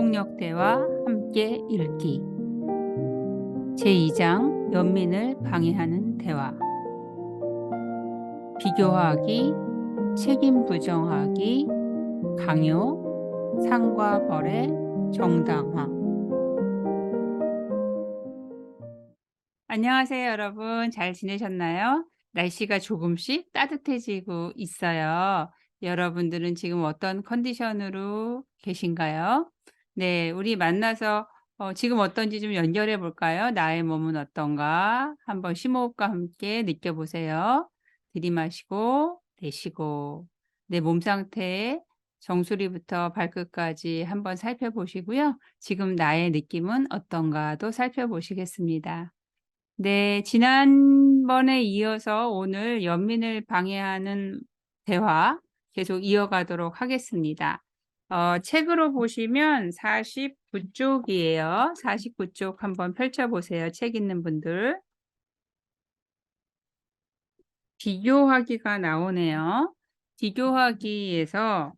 무동력 대화 함께 읽기 제2장 연민을 방해하는 대화 비교하기, 책임 부정하기, 강요, 상과 벌의 정당화. 안녕하세요, 여러분. 잘 지내셨나요? 날씨가 조금씩 따뜻해지고 있어요. 여러분들은 지금 어떤 컨디션으로 계신가요? 네, 우리 만나서 지금 어떤지 좀 연결해 볼까요? 나의 몸은 어떤가? 한번 심호흡과 함께 느껴보세요. 들이마시고 내쉬고 내 몸 상태 정수리부터 발끝까지 한번 살펴보시고요. 지금 나의 느낌은 어떤가도 살펴보시겠습니다. 네. 지난번에 이어서 오늘 연민을 방해하는 대화 계속 이어가도록 하겠습니다. 책으로 보시면 49 쪽이에요. 49쪽 한번 펼쳐 보세요, 책 있는 분들. 비교하기가 나오네요. 비교하기에서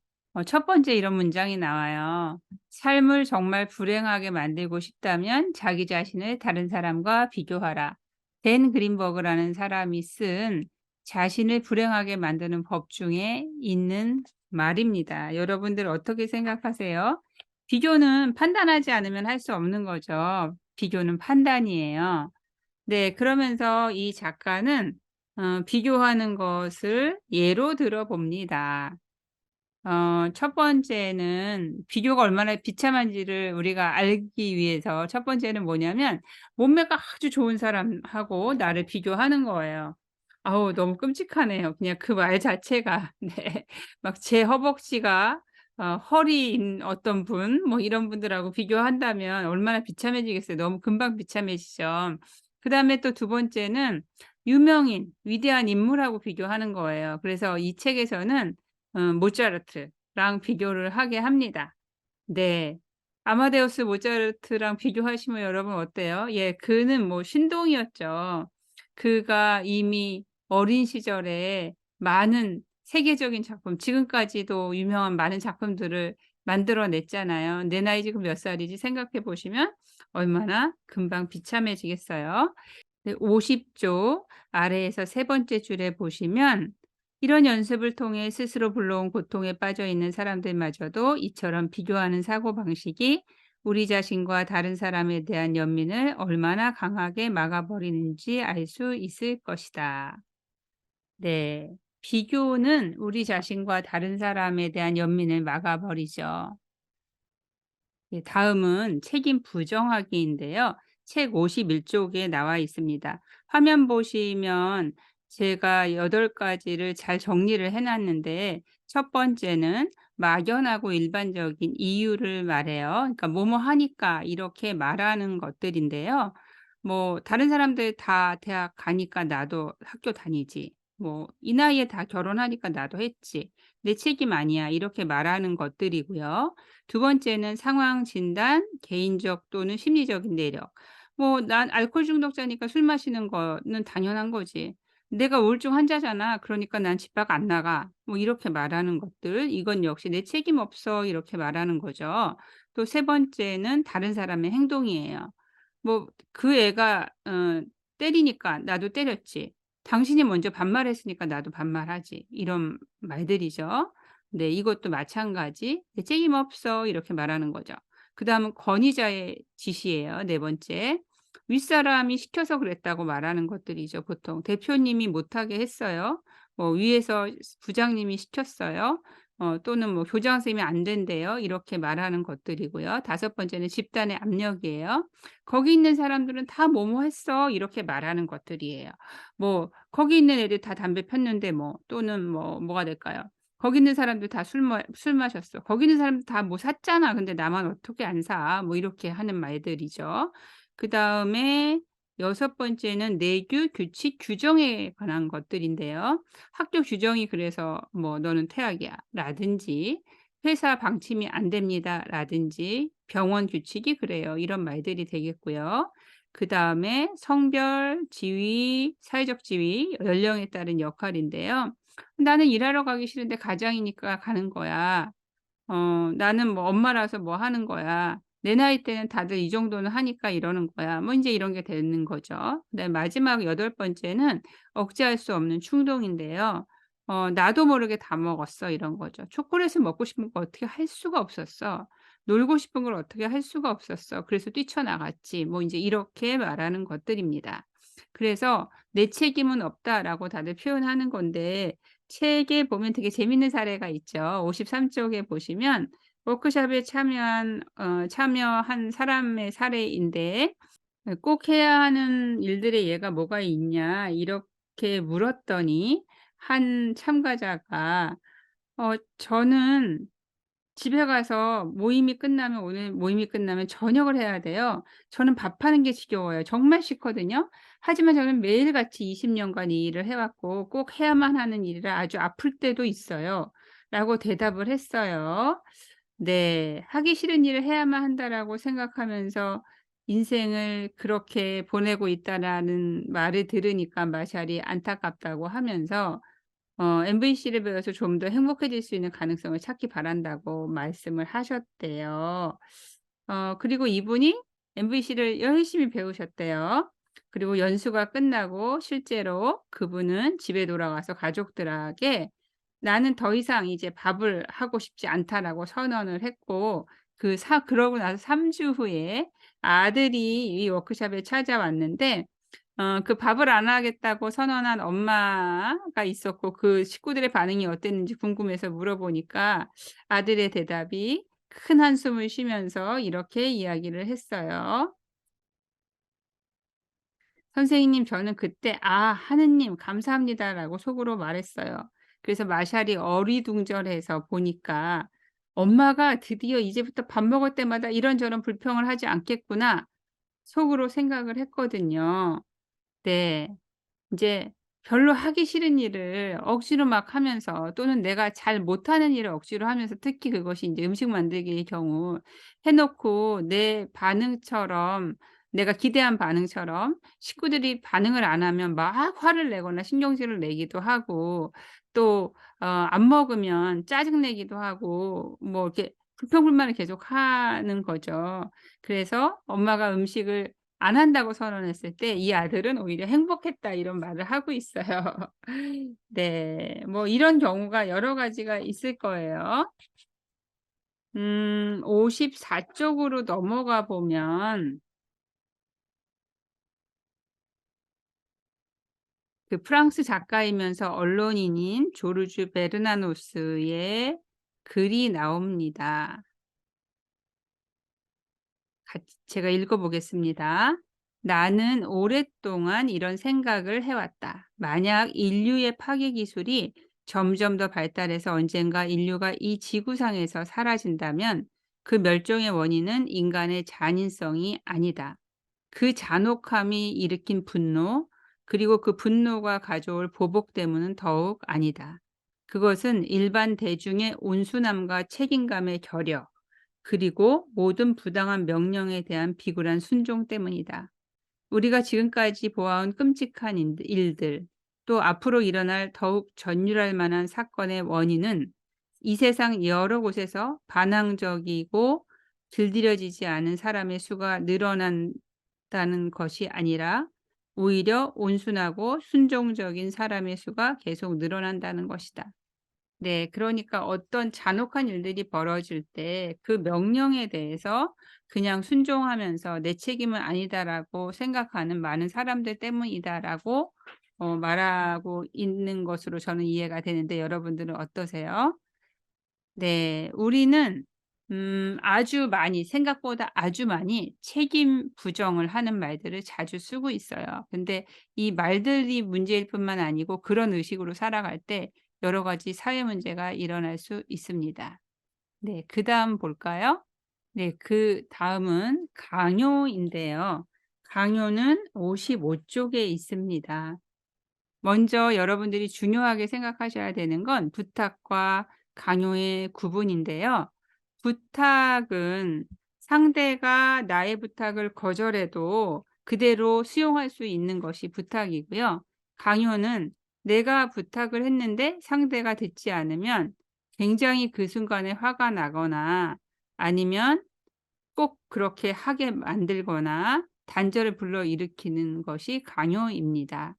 첫 번째 이런 문장이 나와요. "삶을 정말 불행하게 만들고 싶다면 자기 자신을 다른 사람과 비교하라." 댄 그린버그라는 사람이 쓴 자신을 불행하게 만드는 법 중에 있는 말입니다. 여러분들 어떻게 생각하세요? 비교는 판단하지 않으면 할 수 없는 거죠. 비교는 판단이에요. 네. 그러면서 이 작가는 비교하는 것을 예로 들어 봅니다. 첫 번째는 비교가 얼마나 비참한지를 우리가 알기 위해서 첫 번째는 뭐냐면 몸매가 아주 좋은 사람하고 나를 비교하는 거예요. 아우 너무 끔찍하네요. 그냥 그 말 자체가. 네. 막 제 허벅지가 허리인 어떤 분 뭐 이런 분들하고 비교한다면 얼마나 비참해지겠어요. 너무 금방 비참해지죠. 그다음에 또 두 번째는 유명인, 위대한 인물하고 비교하는 거예요. 그래서 이 책에서는 모차르트랑 비교를 하게 합니다. 네. 아마데우스 모차르트랑 비교하시면 여러분 어때요? 예, 그는 뭐 신동이었죠. 그가 이미 어린 시절에 많은 세계적인 작품, 지금까지도 유명한 많은 작품들을 만들어 냈잖아요. 내 나이 지금 몇 살이지 생각해 보시면 얼마나 금방 비참해지겠어요. 네, 50조 아래에서 세 번째 줄에 보시면 이런 연습을 통해 스스로 불러온 고통에 빠져 있는 사람들마저도 이처럼 비교하는 사고방식이 우리 자신과 다른 사람에 대한 연민을 얼마나 강하게 막아버리는지 알 수 있을 것이다. 네. 비교는 우리 자신과 다른 사람에 대한 연민을 막아버리죠. 네, 다음은 책임 부정하기인데요. 책 51 쪽에 나와 있습니다. 화면 보시면 제가 8 가지를 잘 정리를 해 놨는데 첫 번째는 막연하고 일반적인 이유를 말해요. 그러니까 "뭐뭐 하니까." 이렇게 말하는 것들인데요. 뭐 "다른 사람들 다 대학 가니까 나도 학교 다니지." 뭐 "이 나이에 다 결혼하니까 나도 했지. 내 책임 아니야." 이렇게 말하는 것들이고요. 두 번째는 상황 진단, 개인적 또는 심리적인 내력. 뭐 "난 알코올 중독자니까 술 마시는 거는 당연한 거지. 내가 우울증 환자잖아. 그러니까 난 집 밖 안 나가." 뭐 이렇게 말하는 것들. 이건 역시 "내 책임 없어." 이렇게 말하는 거죠. 또 세 번째는 다른 사람의 행동이에요. 뭐 "그 애가 때리니까 나도 때렸지. 당신이 먼저 반말했으니까 나도 반말하지." 이런 말들이죠. 네, 이것도 마찬가지 "내 책임 없어." 이렇게 말하는 거죠. 그다음은 권위자의 지시예요, 네 번째. 윗사람이 시켜서 그랬다고 말하는 것들이죠, 보통. 대표님이 못하게 했어요. 뭐 위에서 부장님이 시켰어요. 또는 뭐 교장 선생님이 "안 된대요." 이렇게 말하는 것들이고요. 다섯 번째는 집단의 압력이에요. "거기 있는 사람들은 다 뭐뭐 했어." 이렇게 말하는 것들이에요. 뭐 "거기 있는 애들 다 담배 폈는데 뭐." 또는 뭐 뭐가 될까요? "거기 있는 사람들 다 술 마셨어." "거기 있는 사람들 다 뭐 샀잖아. 근데 나만 어떻게 안 사?" 뭐 이렇게 하는 말들이죠. 그다음에 여섯 번째는 내규, 규칙, 규정에 관한 것들인데요. 학교 규정이 그래서 뭐 "너는 퇴학이야." 라든지 "회사 방침이 안 됩니다." 라든지 "병원 규칙이 그래요." 이런 말들이 되겠고요. 그다음에 성별, 지위, 사회적 지위, 연령에 따른 역할인데요. "나는 일하러 가기 싫은데 가장이니까 가는 거야." "나는 뭐 엄마라서 뭐 하는 거야. 내 나이 때는 다들 이 정도는 하니까 이러는 거야." 뭐 인제 이런 게 되는 거죠. 그다음에 마지막 여덟 번째는 억제할 수 없는 충동인데요. "나도 모르게 다 먹었어." 이런 거죠. "초콜릿을 먹고 싶은 거 어떻게 할 수가 없었어. 놀고 싶은 걸 어떻게 할 수가 없었어. 그래서 뛰쳐나갔지." 뭐 인제 이렇게 말하는 것들입니다. 그래서 "내 책임은 없다."라고 다들 표현하는 건데, 책에 보면 되게 재밌는 사례가 있죠. 53 쪽에 보시면 워크숍에 참여한 사람의 사례인데, "꼭 해야 하는 일들의 예가 뭐가 있냐?" 이렇게 물었더니 한 참가자가 "저는 집에 가서 오늘 모임이 끝나면 저녁을 해야 돼요. 저는 밥하는 게 지겨워요." 정말 싫거든요. 하지만 저는 매일같이 20 년간 이 일을 해 왔고 꼭 해야만 하는 일이라 아주 아플 때도 있어요. 라고 대답을 했어요. 네. "하기 싫은 일을 해야만 한다."라고 생각하면서 인생을 그렇게 보내고 있다라는 말을 들으니까 마샬이 안타깝다고 하면서 MVC를 배워서 좀 더 행복해질 수 있는 가능성을 찾기 바란다고 말씀을 하셨대요. 그리고 이분이 MVC를 열심히 배우셨대요. 그리고 연수가 끝나고 실제로 그분은 집에 돌아가서 가족들에게 "나는 더 이상 이제 밥을 하고 싶지 않다."라고 선언을 했고, 그러고 나서 3주 후에 아들이 이 워크숍에 찾아왔는데, 그 밥을 안 하겠다고 선언한 엄마가 있었고, 그 식구들의 반응이 어땠는지 궁금해서 물어보니까 아들의 대답이 큰 한숨을 쉬면서 이렇게 이야기를 했어요. "선생님, 저는 그때 '아 하느님 감사합니다.'라고 속으로 말했어요. 그래서 마샬이 어리둥절해서 보니까 '엄마가 드디어 이제부터 밥 먹을 때마다 이런저런 불평을 하지 않겠구나.' 속으로 생각을 했거든요." 네. 인제 별로 하기 싫은 일을 억지로 막 하면서, 또는 내가 잘 못하는 일을 억지로 하면서, 특히 그것이 인제 음식 만들기의 경우 해 놓고 내 반응처럼, 내가 기대한 반응처럼 식구들이 반응을 안 하면 막 화를 내거나 신경질을 내기도 하고, 또 안 먹으면 짜증 내기도 하고, 뭐 이렇게 불평불만을 계속하는 거죠. 그래서 엄마가 음식을 안 한다고 선언했을 때 이 아들은 오히려 "행복했다." 이런 말을 하고 있어요. 네. 뭐 이런 경우가 여러 가지가 있을 거예요. 54 쪽으로 넘어가 보면 그 프랑스 작가이면서 언론인인 조르주 베르나노스의 글이 나옵니다. 제가 읽어 보겠습니다. "나는 오랫동안 이런 생각을 해 왔다. 만약 인류의 파괴 기술이 점점 더 발달해서 언젠가 인류가 이 지구상에서 사라진다면 그 멸종의 원인은 인간의 잔인성이 아니다. 그 잔혹함이 일으킨 분노, 그리고 그 분노가 가져올 보복 때문은 더욱 아니다. 그것은 일반 대중의 온순함과 책임감의 결여, 그리고 모든 부당한 명령에 대한 비굴한 순종 때문이다. 우리가 지금까지 보아온 끔찍한 일들, 또 앞으로 일어날 더욱 전율할 만한 사건의 원인은 이 세상 여러 곳에서 반항적이고 길들여지지 않은 사람의 수가 늘어난다는 것이 아니라 오히려 온순하고 순종적인 사람의 수가 계속 늘어난다는 것이다." 네. 그러니까 어떤 잔혹한 일들이 벌어질 때 그 명령에 대해서 그냥 순종하면서 '내 책임은 아니다.'라고 생각하는 많은 사람들 때문이다라고 말하고 있는 것으로 저는 이해가 되는데, 여러분들은 어떠세요? 네. 우리는 아주 많이, 생각보다 아주 많이 책임 부정을 하는 말들을 자주 쓰고 있어요. 근데 이 말들이 문제일 뿐만 아니고 그런 의식으로 살아갈 때 여러 가지 사회 문제가 일어날 수 있습니다. 네. 그다음 볼까요? 네. 그다음은 강요인데요. 강요는 55 쪽에 있습니다. 먼저 여러분들이 중요하게 생각하셔야 되는 건 부탁과 강요의 구분인데요. 부탁은 상대가 나의 부탁을 거절해도 그대로 수용할 수 있는 것이 부탁이고요. 강요는 내가 부탁을 했는데 상대가 듣지 않으면 굉장히 그 순간에 화가 나거나 아니면 꼭 그렇게 하게 만들거나 단절을 불러일으키는 것이 강요입니다.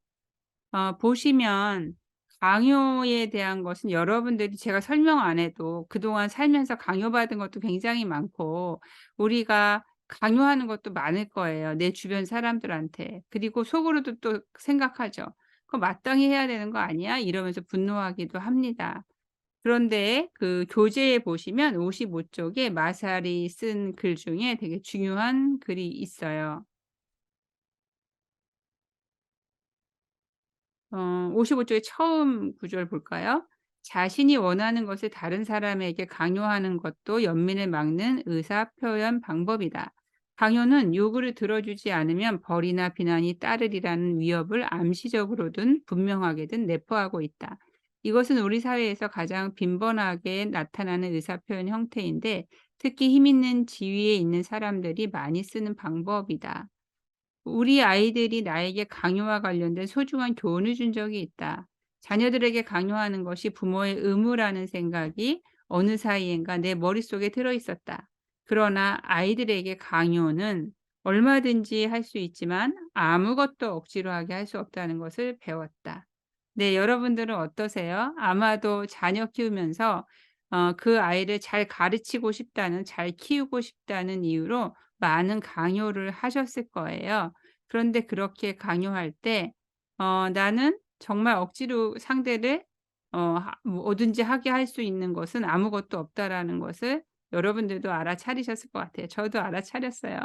보시면 강요에 대한 것은 여러분들이 제가 설명 안 해도 그동안 살면서 강요받은 것도 굉장히 많고 우리가 강요하는 것도 많을 거예요, 내 주변 사람들한테. 그리고 속으로도 또 생각하죠. '그거 마땅히 해야 되는 거 아니야?' 이러면서 분노하기도 합니다. 그런데 그 교재에 보시면 55 쪽에 마살이 쓴 글 중에 되게 중요한 글이 있어요. 55 쪽의 처음 구절 볼까요? "자신이 원하는 것을 다른 사람에게 강요하는 것도 연민을 막는 의사 표현 방법이다. 강요는 요구를 들어주지 않으면 벌이나 비난이 따르리라는 위협을 암시적으로든 분명하게든 내포하고 있다." 이것은 우리 사회에서 가장 빈번하게 나타나는 의사 표현 형태인데 특히 힘 있는 지위에 있는 사람들이 많이 쓰는 방법이다. 우리 아이들이 나에게 강요와 관련된 소중한 교훈을 준 적이 있다. 자녀들에게 강요하는 것이 부모의 의무라는 생각이 어느 사이엔가 내 머릿속에 들어 있었다. 그러나 아이들에게 강요는 얼마든지 할 수 있지만 아무것도 억지로 하게 할 수 없다는 것을 배웠다. 네, 여러분들은 어떠세요? 아마도 자녀 키우면서 그 아이를 잘 가르치고 싶다는, 잘 키우고 싶다는 이유로 많은 강요를 하셨을 거예요. 그런데 그렇게 강요할 때 나는 정말 억지로 상대를 뭐든지 하게 할 수 있는 것은 아무것도 없다라는 것을 여러분들도 알아차리셨을 것 같아요. 저도 알아차렸어요.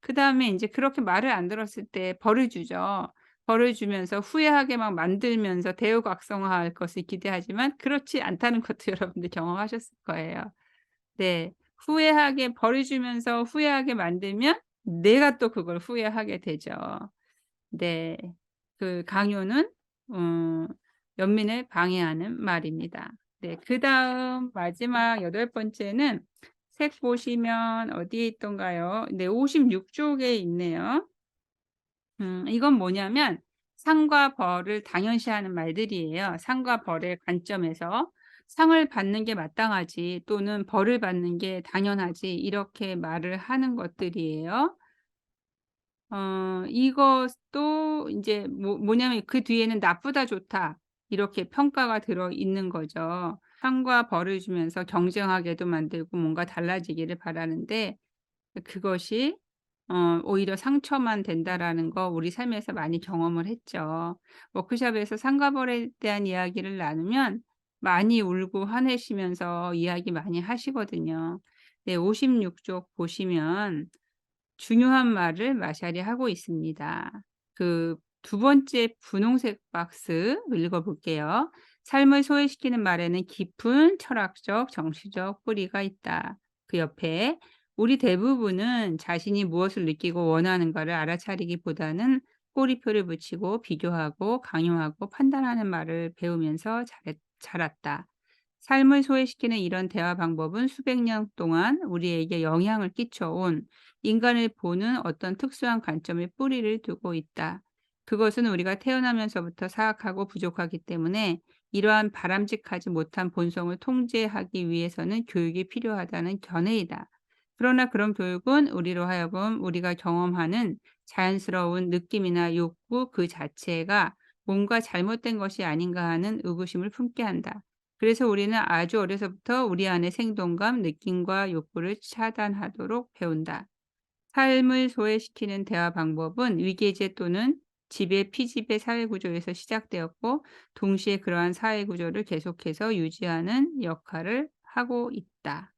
그다음에 인제 그렇게 말을 안 들었을 때 벌을 주죠. 벌을 주면서 후회하게 막 만들면서 대우각성할 것을 기대하지만 그렇지 않다는 것도 여러분들 경험하셨을 거예요. 네. 후회하게 벌을 주면서 후회하게 만들면 내가 또 그걸 후회하게 되죠. 네. 그 강요는 어 연민을 방해하는 말입니다. 네. 그다음 마지막 여덟 번째는 책 보시면 어디에 있던가요? 네, 56 쪽에 있네요. 이건 뭐냐면 상과 벌을 당연시하는 말들이에요. 상과 벌의 관점에서 상을 받는 게 마땅하지 또는 벌을 받는 게 당연하지 이렇게 말을 하는 것들이에요. 이것도 인제 뭐냐면 그 뒤에는 "나쁘다. 좋다." 이렇게 평가가 들어 있는 거죠. 상과 벌을 주면서 경쟁하게도 만들고 뭔가 달라지기를 바라는데 그것이 오히려 상처만 된다라는 거 우리 삶에서 많이 경험을 했죠. 워크숍에서 상과 벌에 대한 이야기를 나누면 많이 울고 화내시면서 이야기 많이 하시거든요. 네, 56쪽 보시면 중요한 말을 마샬이 하고 있습니다. 그 두 번째 분홍색 박스 읽어 볼게요. "삶을 소외시키는 말에는 깊은 철학적, 정치적 뿌리가 있다." 그 옆에 "우리 대부분은 자신이 무엇을 느끼고 원하는가를 알아차리기보다는 꼬리표를 붙이고 비교하고 강요하고 판단하는 말을 배우면서 자랐다. 삶을 소외시키는 이런 대화 방법은 수백 년 동안 우리에게 영향을 끼쳐 온 인간을 보는 어떤 특수한 관점에 뿌리를 두고 있다. 그것은 우리가 태어나면서부터 사악하고 부족하기 때문에 이러한 바람직하지 못한 본성을 통제하기 위해서는 교육이 필요하다는 견해이다. 그러나 그런 교육은 우리로 하여금 우리가 경험하는 자연스러운 느낌이나 욕구 그 자체가 뭔가 잘못된 것이 아닌가 하는 의구심을 품게 한다. 그래서 우리는 아주 어려서부터 우리 안의 생동감, 느낌과 욕구를 차단하도록 배운다. 삶을 소외시키는 대화 방법은 위계제 또는 지배 피지배 사회 구조에서 시작되었고 동시에 그러한 사회 구조를 계속해서 유지하는 역할을 하고 있다.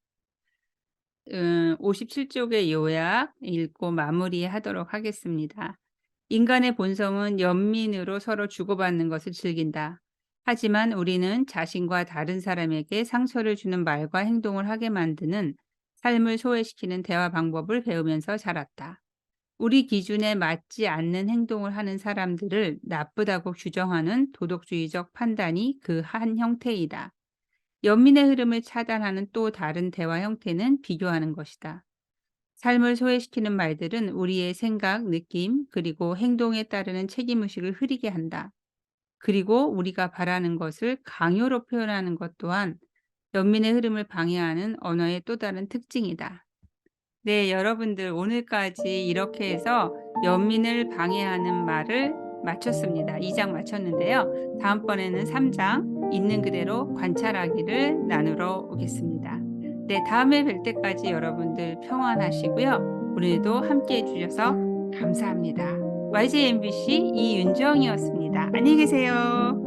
57 쪽의 요약 읽고 마무리하도록 하겠습니다. 인간의 본성은 연민으로 서로 주고받는 것을 즐긴다. 하지만 우리는 자신과 다른 사람에게 상처를 주는 말과 행동을 하게 만드는 삶을 소외시키는 대화 방법을 배우면서 자랐다. 우리 기준에 맞지 않는 행동을 하는 사람들을 나쁘다고 규정하는 도덕주의적 판단이 그 한 형태이다. 연민의 흐름을 차단하는 또 다른 대화 형태는 비교하는 것이다. 삶을 소외시키는 말들은 우리의 생각, 느낌, 그리고 행동에 따르는 책임의식을 흐리게 한다. 그리고 우리가 바라는 것을 강요로 표현하는 것 또한 연민의 흐름을 방해하는 언어의 또 다른 특징이다. 네, 여러분들 오늘까지 이렇게 해서 연민을 방해하는 말을 마쳤습니다. 2장 마쳤는데요. 다음번에는 3장 있는 그대로 관찰하기를 나누러 오겠습니다. 네, 다음에 뵐 때까지 여러분들 평안하시고요. 오늘도 함께 해주셔서 감사합니다. YJ MBC 이윤정이었습니다. 안녕히 계세요.